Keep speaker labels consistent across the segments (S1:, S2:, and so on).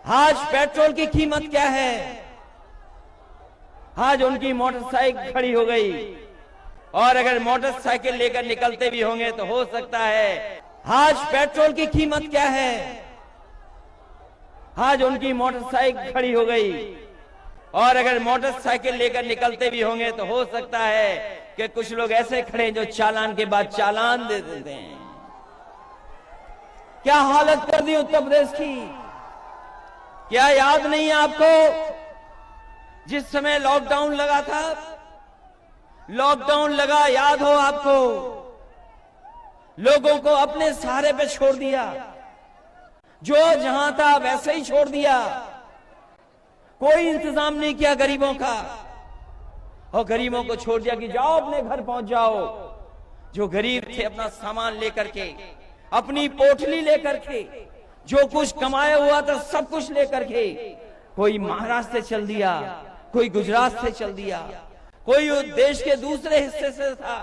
S1: आज पेट्रोल की कीमत क्या है? आज उनकी मोटरसाइकिल खड़ी हो गई, और अगर मोटरसाइकिल लेकर निकलते भी होंगे तो हो सकता है। आज पेट्रोल की कीमत क्या है? आज उनकी मोटरसाइकिल खड़ी हो गई, और अगर मोटरसाइकिल लेकर निकलते भी होंगे तो हो सकता है कि कुछ लोग ऐसे खड़े हैं जो चालान के बाद चालान दे देते हैं। क्या हालत कर दी उत्तर प्रदेश की? क्या याद नहीं है आपको जिस समय लॉकडाउन लगा था? लॉकडाउन लगा, याद हो आपको? लोगों को अपने सहारे पे छोड़ दिया, जो जहां था वैसे ही छोड़ दिया। कोई इंतजाम नहीं किया गरीबों का, और गरीबों को छोड़ दिया कि जाओ अपने घर पहुंच जाओ। जो गरीब थे अपना सामान लेकर के, अपनी पोटली लेकर के, जो कुछ कमाया हुआ था सब कुछ लेकर के, कोई महाराष्ट्र से चल दिया, कोई गुजरात से चल दिया, कोई देश के दूसरे हिस्से से था।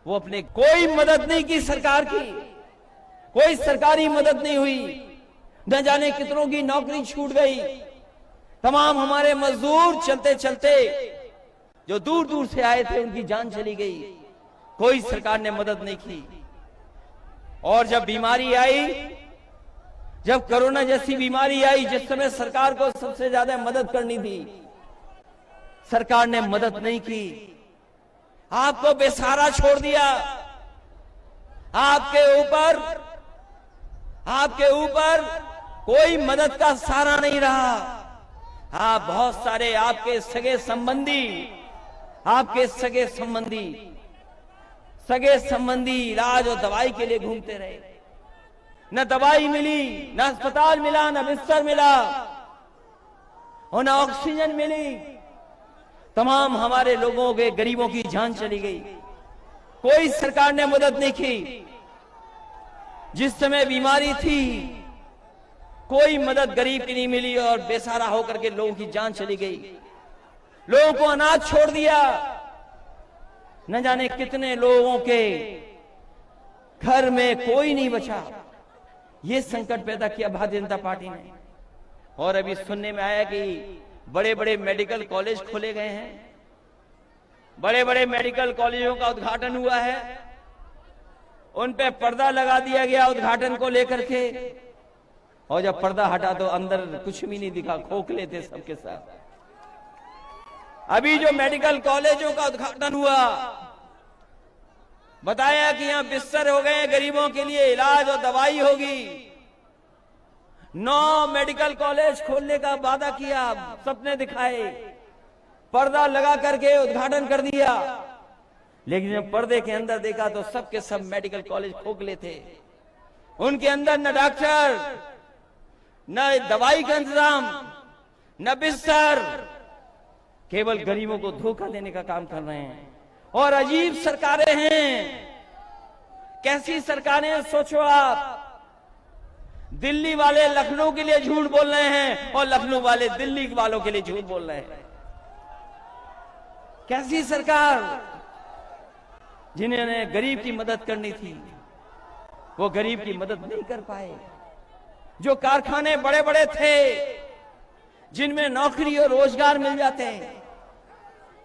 S1: वो अपने कोई मदद नहीं की सरकार की, कोई सरकारी मदद नहीं हुई। न जाने कितनों की नौकरी छूट गई। तमाम हमारे मजदूर चलते चलते जो दूर दूर से आए थे उनकी जान चली गई। कोई सरकार ने मदद नहीं की। और जब बीमारी आई, जब कोरोना जैसी बीमारी आई, जिस समय सरकार को सबसे ज्यादा मदद करनी थी, सरकार ने मदद नहीं की। आपको बेसहारा छोड़ दिया। आपके ऊपर कोई मदद का सहारा नहीं रहा। आप बहुत सारे आपके सगे संबंधी इलाज और दवाई के लिए घूमते रहे। न दवाई मिली, न अस्पताल मिला, न बिस्तर मिला, और न ऑक्सीजन मिली। तमाम हमारे लोगों के, गरीबों की जान चली गई। कोई सरकार ने मदद नहीं की। जिस समय बीमारी थी कोई मदद गरीब की नहीं मिली, और बेसहारा होकर के लोगों की जान चली गई। लोगों को अनाज छोड़ दिया। न जाने कितने लोगों के घर में कोई नहीं बचा। ये संकट पैदा किया भारतीय जनता पार्टी ने। और अभी सुनने में आया कि बड़े बड़े मेडिकल कॉलेज खोले गए हैं। बड़े बड़े मेडिकल कॉलेजों का उद्घाटन हुआ है। उन पे पर्दा लगा दिया गया उद्घाटन को लेकर के, और जब पर्दा हटा तो अंदर कुछ भी नहीं दिखा, खोखले थे सबके साथ। अभी जो मेडिकल कॉलेजों का उद्घाटन हुआ, बताया कि यहां बिस्तर हो गए, गरीबों के लिए इलाज और दवाई होगी। 9 मेडिकल कॉलेज खोलने का वादा किया, सपने दिखाए, पर्दा लगा करके उद्घाटन कर दिया। लेकिन जब पर्दे के अंदर देखा तो सबके सब मेडिकल कॉलेज खोखले थे। उनके अंदर न डॉक्टर, न दवाई का इंतजाम, न बिस्तर, केवल गरीबों को धोखा देने का काम कर रहे हैं। और अजीब सरकारें हैं। कैसी सरकारें हैं सोचो आप। दिल्ली वाले लखनऊ के लिए झूठ बोल रहे हैं, और लखनऊ वाले दिल्ली वालों के लिए झूठ बोल रहे हैं। कैसी सरकार? जिन्होंने गरीब की मदद करनी थी वो गरीब की मदद नहीं कर पाए। जो कारखाने बड़े बड़े थे जिनमें नौकरी और रोजगार मिल जाते हैं,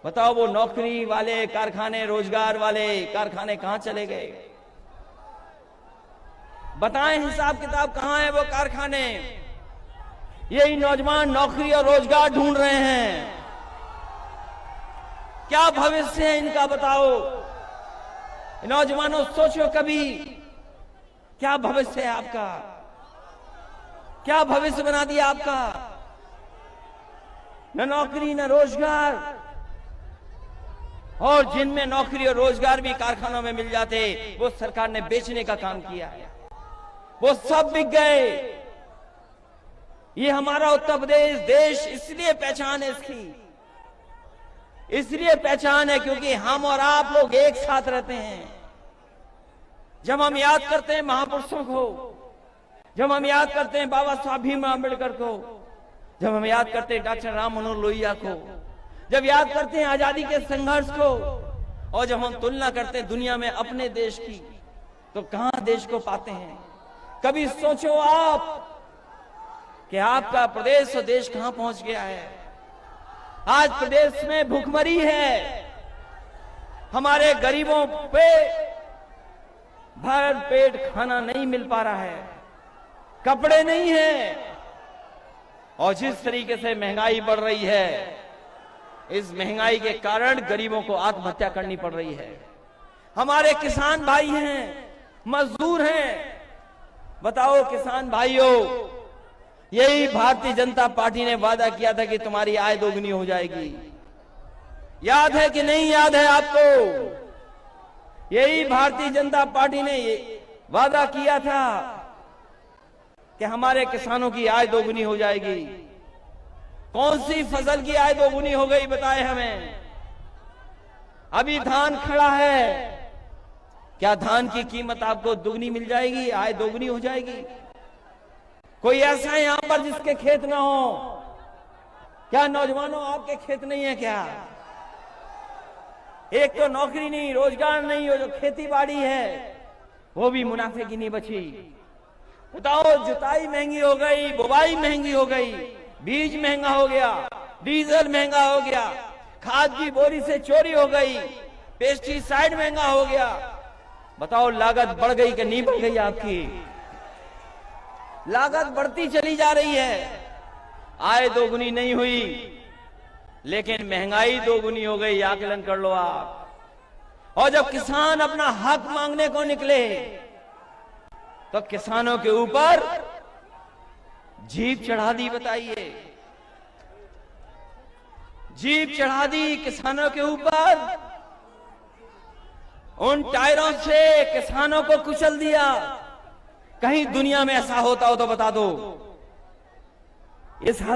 S1: बताओ वो नौकरी वाले कारखाने, रोजगार वाले कारखाने कहां चले गए? बताएं हिसाब किताब कहां है वो कारखाने? यही नौजवान नौकरी और रोजगार ढूंढ रहे हैं। क्या भविष्य है इनका बताओ? नौजवानों सोचो कभी, क्या भविष्य है आपका? क्या भविष्य बना दिया आपका? न नौकरी न रोजगार। और जिनमें नौकरी और रोजगार भी कारखानों में मिल जाते, वो सरकार ने बेचने का काम किया है। वो सब बिक गए। ये हमारा उत्तर प्रदेश देश इसलिए पहचान है इसकी, इसलिए पहचान है क्योंकि हम और आप लोग एक साथ रहते हैं। जब हम याद करते हैं महापुरुषों को, जब हम याद करते हैं बाबा साहब भीमराव अम्बेडकर को, जब हम याद करते हैं डॉक्टर राम मनोहर लोहिया को, जब याद करते हैं आजादी के संघर्ष को, और जब हम तुलना करते हैं दुनिया में अपने देश की, तो कहां देश को पाते हैं? कभी सोचो आप कि आपका प्रदेश और देश कहां पहुंच गया है। आज प्रदेश में भूखमरी है, हमारे गरीबों पे भर पेट खाना नहीं मिल पा रहा है, कपड़े नहीं है, और जिस तरीके से महंगाई बढ़ रही है, इस महंगाई के कारण गरीबों को आत्महत्या करनी पड़ रही है। हमारे किसान भाई हैं, मजदूर हैं। बताओ किसान भाइयों, यही भारतीय जनता पार्टी ने वादा किया था कि तुम्हारी आय दोगुनी हो जाएगी। याद है कि नहीं याद है आपको? यही भारतीय जनता पार्टी ने वादा किया था कि हमारे किसानों की आय दोगुनी हो जाएगी। कौन सी फसल की आय दोगुनी हो गई बताए हमें? अभी धान खड़ा है, क्या धान की कीमत आपको दुगनी मिल जाएगी, आय दोगुनी हो जाएगी? कोई ऐसा है यहां पर जिसके खेत ना हो? क्या नौजवानों आपके खेत नहीं है क्या? एक तो नौकरी नहीं, रोजगार नहीं, हो जो खेती बाड़ी है वो भी मुनाफे की नहीं बची। बताओ, जुताई महंगी हो गई, बुवाई महंगी हो गई, बीज महंगा हो गया, डीजल महंगा हो गया, खाद की बोरी से चोरी हो गई, पेस्टिसाइड महंगा हो गया। बताओ, लागत बढ़ गई कि नहीं बढ़ गई? आपकी लागत बढ़ती चली जा रही है, आय दोगुनी नहीं हुई, लेकिन महंगाई दोगुनी हो गई। आकलन कर लो आप। और जब किसान अपना हक मांगने को निकले तो किसानों के ऊपर जीप चढ़ा दी। बताइए, जीप चढ़ा दी किसानों के ऊपर, उन टायरों से किसानों को कुचल दिया। कहीं दुनिया में ऐसा होता हो तो बता दो। इस हाल